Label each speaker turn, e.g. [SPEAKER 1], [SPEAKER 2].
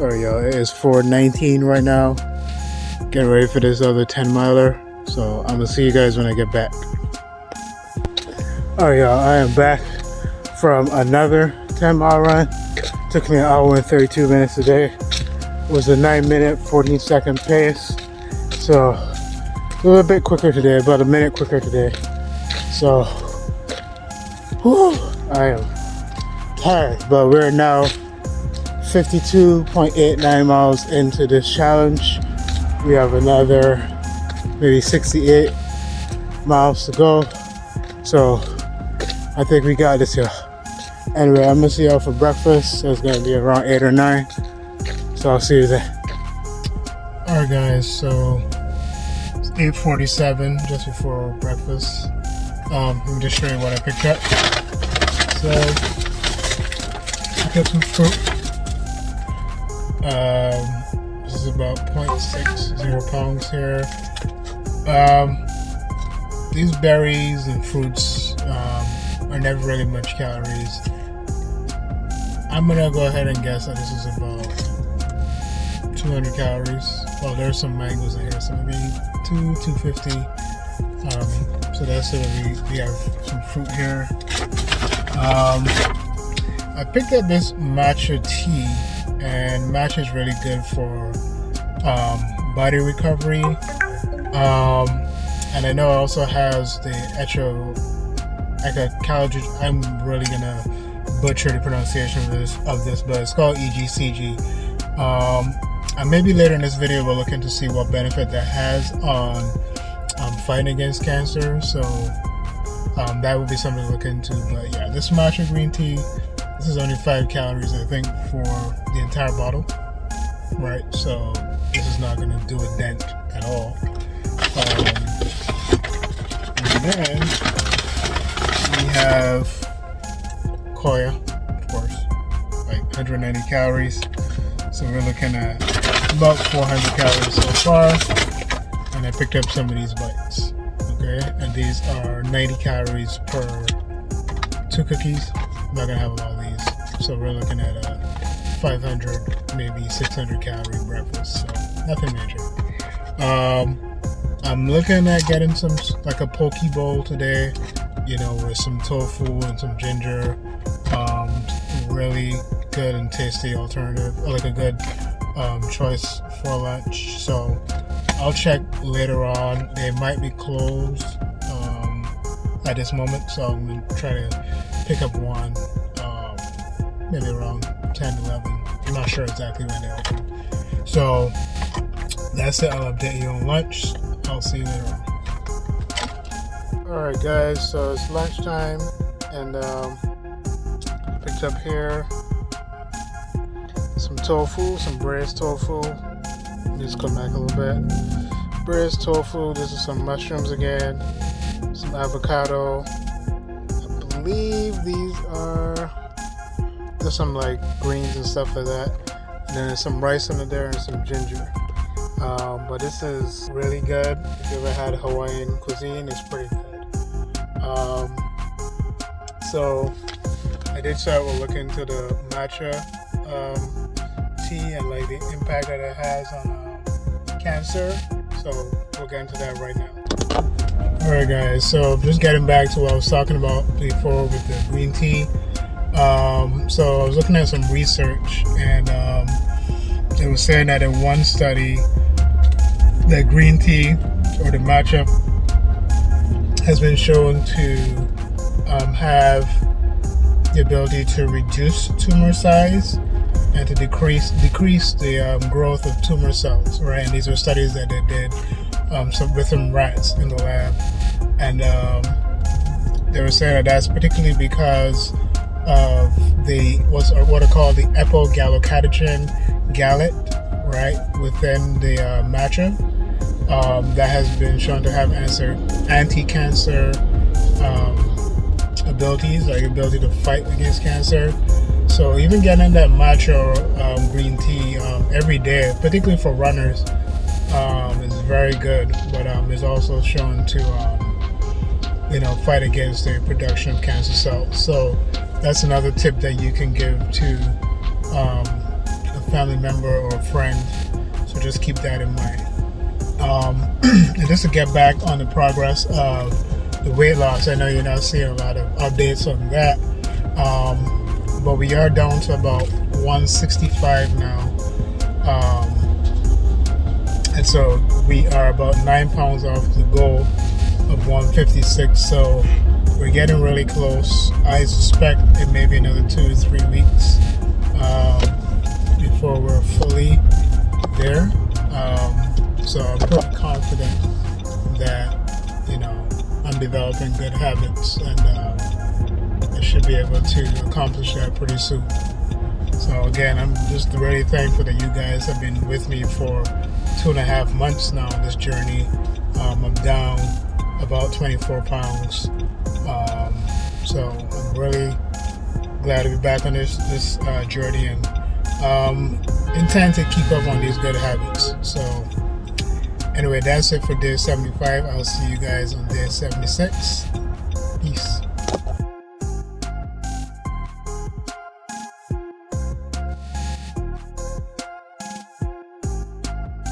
[SPEAKER 1] Alright, y'all, it is 4:19 right now. Getting ready for this other 10 miler. So I'm gonna see you guys when I get back. Alright, y'all, I am back from another 10-mile run. Took me an hour and 32 minutes today. It was a 9-minute, 14-second pace. So a little bit quicker today, about a minute quicker today. So, whew, I am tired, but we're now 52.89 miles into this challenge. We have another maybe 68 miles to go. So I think we got this here. Anyway, I'm gonna see y'all for breakfast. So it's gonna be around 8 or 9. So I'll see you then. Alright guys, so it's 8:47 just before breakfast. Let me just show you what I picked up. So I got some fruit. This is about 0.60 pounds here. These berries and fruits are never really much calories. I'm gonna go ahead and guess that this is about 200 calories. Well, there's some mangoes in here, so maybe 250. So that's it. We have some fruit here. I picked up this matcha tea, and matcha is really good for body recovery. And I know it also has the I'm really gonna butcher the pronunciation of this, but it's called EGCG. And maybe later in this video we'll look into see what benefit that has on fighting against cancer. So that would be something to look into. But yeah, this matcha green tea, this is only 5 calories, I think, for the entire bottle, right? So this is not going to do a dent at all. And then we have Koya, of course, like 190 calories. So we're looking at about 400 calories so far. And I picked up some of these bites, okay? And these are 90 calories per 2 cookies. I'm not gonna have a lot of these. So we're looking at a 500, maybe 600 calorie breakfast. So nothing major. I'm looking at getting some, like a poke bowl today, with some tofu and some ginger. Really good and tasty alternative, like a good choice for lunch. So I'll check later on. They might be closed at this moment, so I'm going to try to pick up one maybe around 10, 11. I'm not sure exactly when they open. So that's it. I'll update you on lunch. I'll see you later on. Alright guys, so it's lunchtime, and picked up here some tofu, some braised tofu. Just come back a little bit. Braised tofu. This is some mushrooms again. Some avocado. I believe these are there's some like greens and stuff like that. And then there's some rice under there and some ginger. But this is really good. If you ever had Hawaiian cuisine, it's pretty good. So I did start with looking into the matcha tea and like the impact that it has on cancer. So we'll get into that right now. Alright guys, so just getting back to what I was talking about before with the green tea. So I was looking at some research, and it was saying that in one study that green tea or the matcha has been shown to have the ability to reduce tumor size and to decrease the growth of tumor cells, right? And these were studies that they did with some rats in the lab, and they were saying that that's particularly because of what are called the epigallocatechin gallate, right, within the matcha, that has been shown to have anti-cancer abilities, like ability to fight against cancer. So even getting that matcha or green tea every day, particularly for runners, is very good. But it's also shown to fight against the production of cancer cells. So that's another tip that you can give to family member or friend. So just keep that in mind. And just to get back on the progress of the weight loss, I know you're not seeing a lot of updates on that, but we are down to about 165 now, and so we are about 9 pounds off the goal of 156. So we're getting really close. I suspect it may be another 2 to 3 weeks before we're fully there. So I'm pretty confident that, I'm developing good habits, and I should be able to accomplish that pretty soon. So again, I'm just really thankful that you guys have been with me for 2.5 months now on this journey. I'm down about 24 pounds. So I'm really glad to be back on this journey, and intend to keep up on these good habits. So anyway, that's it for day 75. I'll see you guys on day 76. Peace.